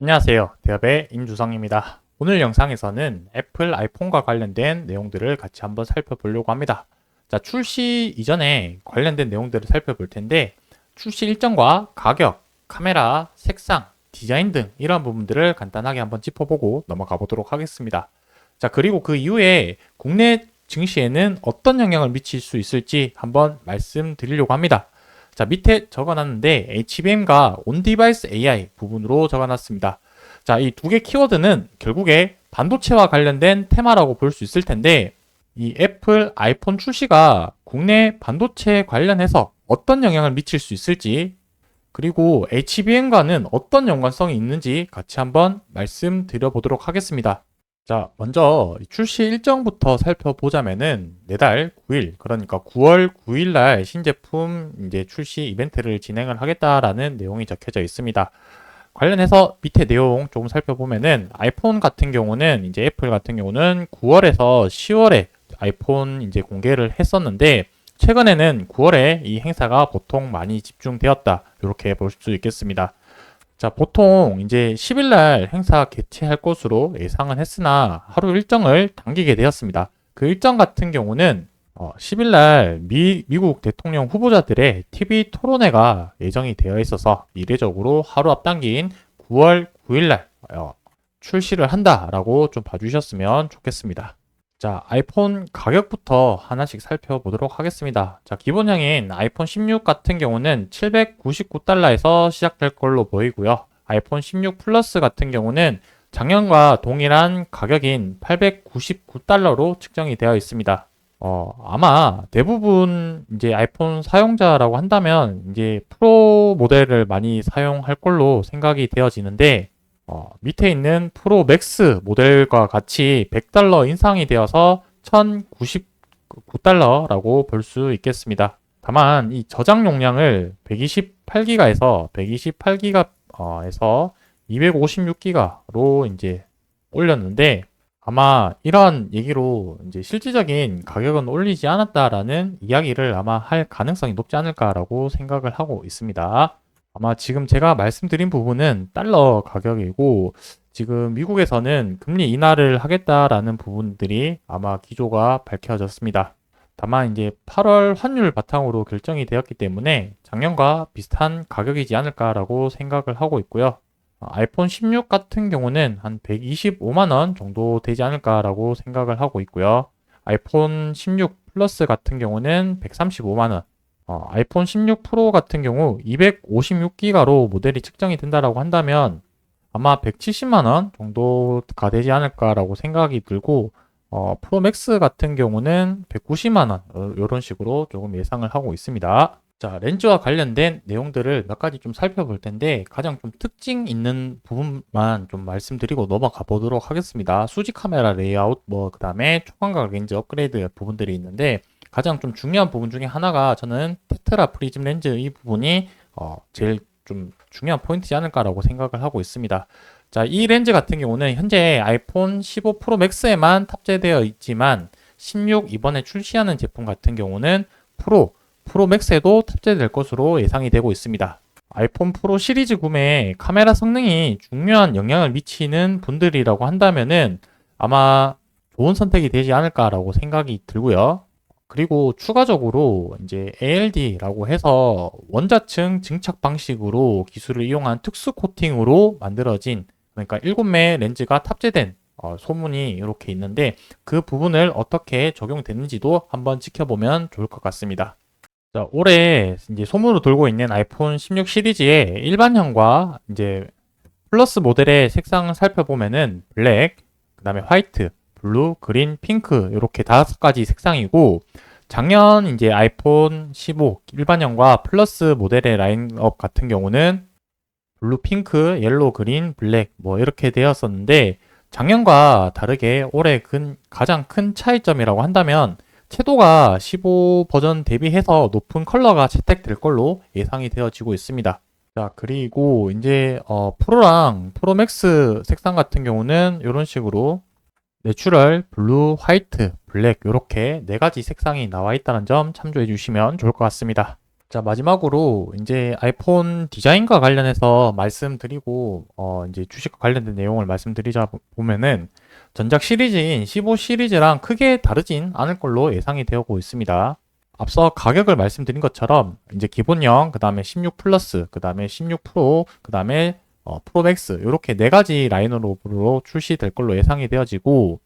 안녕하세요. 대업의 임주성입니다. 오늘 영상에서는 애플 아이폰과 관련된 내용들을 같이 한번 살펴보려고 합니다. 자, 출시 이전에 관련된 내용들을 살펴볼 텐데, 출시 일정과 가격, 카메라, 색상, 디자인 등 이런 부분들을 간단하게 한번 짚어보고 넘어가 보도록 하겠습니다. 자, 그리고 그 이후에 국내 증시에는 어떤 영향을 미칠 수 있을지 한번 말씀드리려고 합니다. 자, 밑에 적어놨는데 HBM과 온디바이스 AI 부분으로 적어놨습니다. 자, 이 두 개 키워드는 결국에 반도체와 관련된 테마라고 볼 수 있을 텐데, 이 애플 아이폰 출시가 국내 반도체 관련해서 어떤 영향을 미칠 수 있을지, 그리고 HBM과는 어떤 연관성이 있는지 같이 한번 말씀드려 보도록 하겠습니다. 자, 먼저 출시 일정부터 살펴보자면은 내달 9일, 그러니까 9월 9일 날 신제품 이제 출시 이벤트를 진행을 하겠다라는 내용이 적혀져 있습니다. 관련해서 밑에 내용 조금 살펴보면은 아이폰 같은 경우는 이제 애플 같은 경우는 9월에서 10월에 아이폰 이제 공개를 했었는데 최근에는 9월에 이 행사가 보통 많이 집중되었다. 이렇게 볼 수 있겠습니다. 자, 보통 이제 10일 날 행사 개최할 것으로 예상은 했으나 하루 일정을 당기게 되었습니다. 그 일정 같은 경우는 10일 날 미국 대통령 후보자들의 TV 토론회가 예정이 되어 있어서 이례적으로 하루 앞당긴 9월 9일 날 출시를 한다라고 좀 봐주셨으면 좋겠습니다. 자, 아이폰 가격부터 하나씩 살펴보도록 하겠습니다. 자, 기본형인 아이폰 16 같은 경우는 799달러에서 시작될 걸로 보이고요. 아이폰 16 플러스 같은 경우는 작년과 동일한 가격인 899달러로 측정이 되어 있습니다. 아마 대부분 이제 아이폰 사용자라고 한다면 이제 프로 모델을 많이 사용할 걸로 생각이 되어지는데, 밑에 있는 프로 맥스 모델과 같이 100달러 인상이 되어서 1099달러라고 볼 수 있겠습니다. 다만 이 저장 용량을 128기가에서 128기가에서 256기가로 이제 올렸는데 아마 이런 얘기로 이제 실질적인 가격은 올리지 않았다라는 이야기를 아마 할 가능성이 높지 않을까라고 생각을 하고 있습니다. 아마 지금 제가 말씀드린 부분은 달러 가격이고 지금 미국에서는 금리 인하를 하겠다라는 부분들이 아마 기조가 밝혀졌습니다. 다만 이제 8월 환율 바탕으로 결정이 되었기 때문에 작년과 비슷한 가격이지 않을까라고 생각을 하고 있고요. 아이폰 16 같은 경우는 한 125만 원 정도 되지 않을까라고 생각을 하고 있고요. 아이폰 16 플러스 같은 경우는 135만 원. 아이폰 16 프로 같은 경우 256기가로 모델이 측정이 된다라고 한다면 아마 170만 원 정도가 되지 않을까라고 생각이 들고 프로 맥스 같은 경우는 190만 원 이런 식으로 조금 예상을 하고 있습니다. 자, 렌즈와 관련된 내용들을 몇 가지 좀 살펴볼 텐데 가장 좀 특징 있는 부분만 좀 말씀드리고 넘어가 보도록 하겠습니다. 수직 카메라 레이아웃, 그 다음에 초광각 렌즈 업그레이드 부분들이 있는데 가장 좀 중요한 부분 중에 하나가 저는 테트라 프리즘 렌즈 이 부분이 제일 좀 중요한 포인트지 않을까라고 생각을 하고 있습니다. 자, 이 렌즈 같은 경우는 현재 아이폰 15 프로 맥스에만 탑재되어 있지만 16 이번에 출시하는 제품 같은 경우는 프로 맥스에도 탑재될 것으로 예상이 되고 있습니다. 아이폰 프로 시리즈 구매에 카메라 성능이 중요한 영향을 미치는 분들이라고 한다면은 아마 좋은 선택이 되지 않을까라고 생각이 들고요. 그리고 추가적으로 이제 ALD라고 해서 원자층 증착 방식으로 기술을 이용한 특수 코팅으로 만들어진 그러니까 7매 렌즈가 탑재된 소문이 이렇게 있는데 그 부분을 어떻게 적용되는지도 한번 지켜보면 좋을 것 같습니다. 자, 올해 이제 소문으로 돌고 있는 아이폰 16 시리즈의 일반형과 이제 플러스 모델의 색상을 살펴보면은 블랙, 그 다음에 화이트, 블루, 그린, 핑크 이렇게 5가지 색상이고 작년 이제 아이폰 15 일반형과 플러스 모델의 라인업 같은 경우는 블루, 핑크, 옐로우, 그린, 블랙 이렇게 되었었는데 작년과 다르게 올해 가장 큰 차이점이라고 한다면 채도가 15 버전 대비해서 높은 컬러가 채택될 걸로 예상이 되어지고 있습니다. 자, 그리고 이제 프로랑 프로맥스 색상 같은 경우는 이런 식으로 내추럴, 블루, 화이트, 블랙 이렇게 4가지 색상이 나와 있다는 점 참조해 주시면 좋을 것 같습니다. 자, 마지막으로 이제 아이폰 디자인과 관련해서 말씀드리고, 이제 주식과 관련된 내용을 말씀드리자 보면은, 전작 시리즈인 15 시리즈랑 크게 다르진 않을 걸로 예상이 되고 있습니다. 앞서 가격을 말씀드린 것처럼, 이제 기본형, 그 다음에 16 플러스, 그 다음에 16 프로, 그 다음에 프로 맥스, 이렇게 네 가지 라인업으로 출시될 걸로 예상이 되어지고,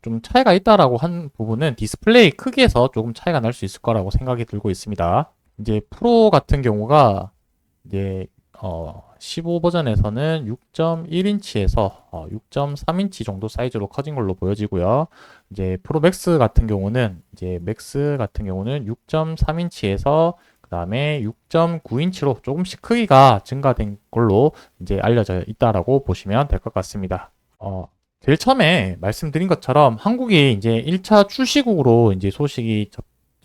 좀 차이가 있다라고 한 부분은 디스플레이 크기에서 조금 차이가 날 수 있을 거라고 생각이 들고 있습니다. 이제 프로 같은 경우가 이제 15 버전에서는 6.1인치에서 6.3인치 정도 사이즈로 커진 걸로 보여지고요. 이제 프로 맥스 같은 경우는 6.3인치에서 그 다음에 6.9인치로 조금씩 크기가 증가된 걸로 이제 알려져 있다라고 보시면 될 것 같습니다. 제일 처음에 말씀드린 것처럼 한국이 이제 1차 출시국으로 이제 소식이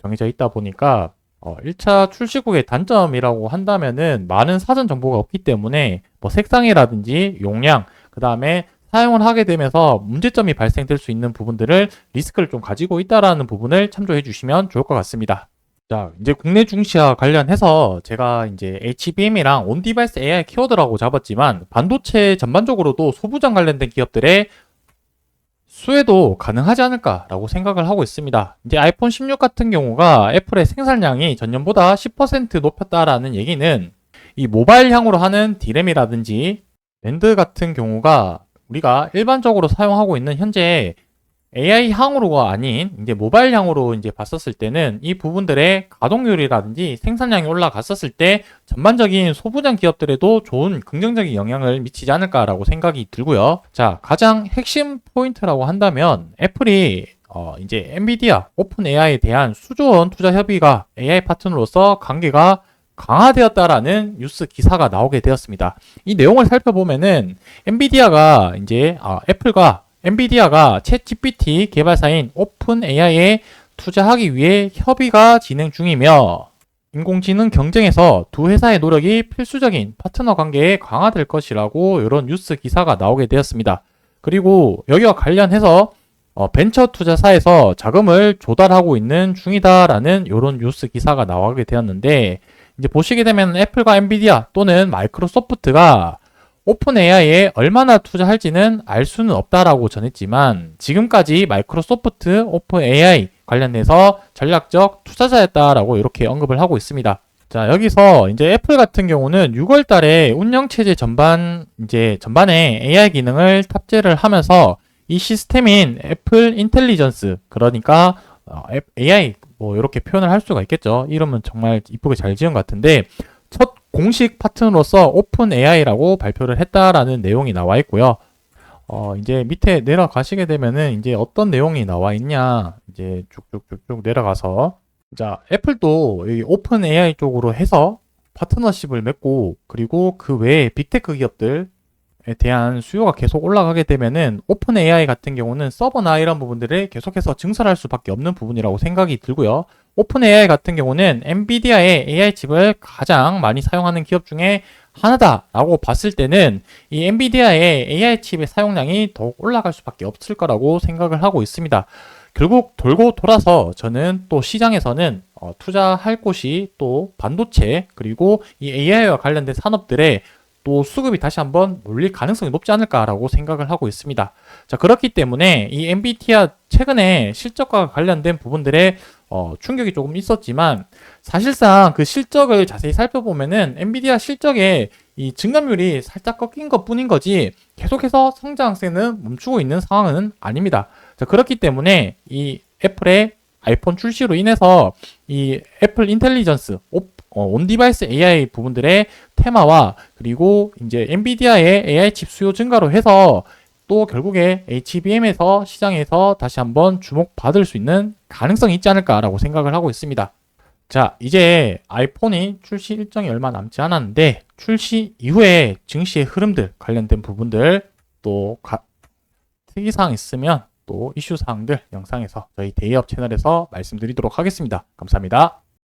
정해져 있다 보니까 1차 출시국의 단점이라고 한다면은 많은 사전 정보가 없기 때문에 뭐 색상이라든지 용량, 그 다음에 사용을 하게 되면서 문제점이 발생될 수 있는 부분들을 리스크를 좀 가지고 있다라는 부분을 참조해 주시면 좋을 것 같습니다. 자, 이제 국내 중시와 관련해서 제가 이제 HBM이랑 온디바이스 AI 키워드라고 잡았지만 반도체 전반적으로도 소부장 관련된 기업들의 수혜도 가능하지 않을까라고 생각을 하고 있습니다. 이제 아이폰 16 같은 경우가 애플의 생산량이 전년보다 10% 높였다라는 얘기는 이 모바일향으로 하는 D램이라든지 랜드 같은 경우가 우리가 일반적으로 사용하고 있는 현재 AI향으로가 아닌 이제 모바일향으로 이제 봤었을 때는 이 부분들의 가동률이라든지 생산량이 올라갔었을 때 전반적인 소부장 기업들에도 좋은 긍정적인 영향을 미치지 않을까라고 생각이 들고요. 자, 가장 핵심 포인트라고 한다면 애플이 이제 엔비디아, 오픈 AI에 대한 수조원 투자 협의가 AI 파트너로서 관계가 강화되었다라는 뉴스 기사가 나오게 되었습니다. 이 내용을 살펴보면은 엔비디아가 이제 애플과 엔비디아가 챗GPT 개발사인 오픈 AI에 투자하기 위해 협의가 진행 중이며 인공지능 경쟁에서 두 회사의 노력이 필수적인 파트너 관계에 강화될 것이라고 이런 뉴스 기사가 나오게 되었습니다. 그리고 여기와 관련해서 벤처 투자사에서 자금을 조달하고 있는 중이다라는 이런 뉴스 기사가 나오게 되었는데 이제 보시게 되면 애플과 엔비디아 또는 마이크로소프트가 오픈 AI에 얼마나 투자할지는 알 수는 없다라고 전했지만 지금까지 마이크로소프트 오픈 AI 관련해서 전략적 투자자였다라고 이렇게 언급을 하고 있습니다. 자, 여기서 이제 애플 같은 경우는 6월 달에 운영체제 전반에 AI 기능을 탑재를 하면서 이 시스템인 애플 인텔리전스, 그러니까 AI 뭐 이렇게 표현을 할 수가 있겠죠. 이름은 정말 이쁘게 잘 지은 것 같은데 첫 공식 파트너로서 오픈 AI라고 발표를 했다라는 내용이 나와 있고요. 이제 밑에 내려가시게 되면은 이제 어떤 내용이 나와 있냐, 이제 쭉쭉쭉쭉 내려가서 자, 애플도 이 오픈 AI 쪽으로 해서 파트너십을 맺고 그리고 그 외에 빅테크 기업들에 대한 수요가 계속 올라가게 되면은 오픈 AI 같은 경우는 서버나 이런 부분들을 계속해서 증설할 수밖에 없는 부분이라고 생각이 들고요. 오픈 AI 같은 경우는 엔비디아의 AI 칩을 가장 많이 사용하는 기업 중에 하나다라고 봤을 때는 이 엔비디아의 AI 칩의 사용량이 더욱 올라갈 수밖에 없을 거라고 생각을 하고 있습니다. 결국 돌고 돌아서 저는 또 시장에서는 투자할 곳이 또 반도체 그리고 이 AI와 관련된 산업들의 또 수급이 다시 한번 몰릴 가능성이 높지 않을까라고 생각을 하고 있습니다. 자, 그렇기 때문에 이 엔비디아 최근에 실적과 관련된 부분들의 충격이 조금 있었지만 사실상 그 실적을 자세히 살펴보면은 엔비디아 실적의 이 증감률이 살짝 꺾인 것 뿐인 거지 계속해서 성장세는 멈추고 있는 상황은 아닙니다. 자, 그렇기 때문에 이 애플의 아이폰 출시로 인해서 이 애플 인텔리전스 온디바이스 AI 부분들의 테마와 그리고 이제 엔비디아의 AI 칩 수요 증가로 해서 또 결국에 HBM에서 시장에서 다시 한번 주목받을 수 있는 가능성이 있지 않을까라고 생각을 하고 있습니다. 자, 이제 아이폰이 출시 일정이 얼마 남지 않았는데 출시 이후에 증시의 흐름들 관련된 부분들 또 특이사항 있으면 또 이슈사항들 영상에서 저희 데이업 채널에서 말씀드리도록 하겠습니다. 감사합니다.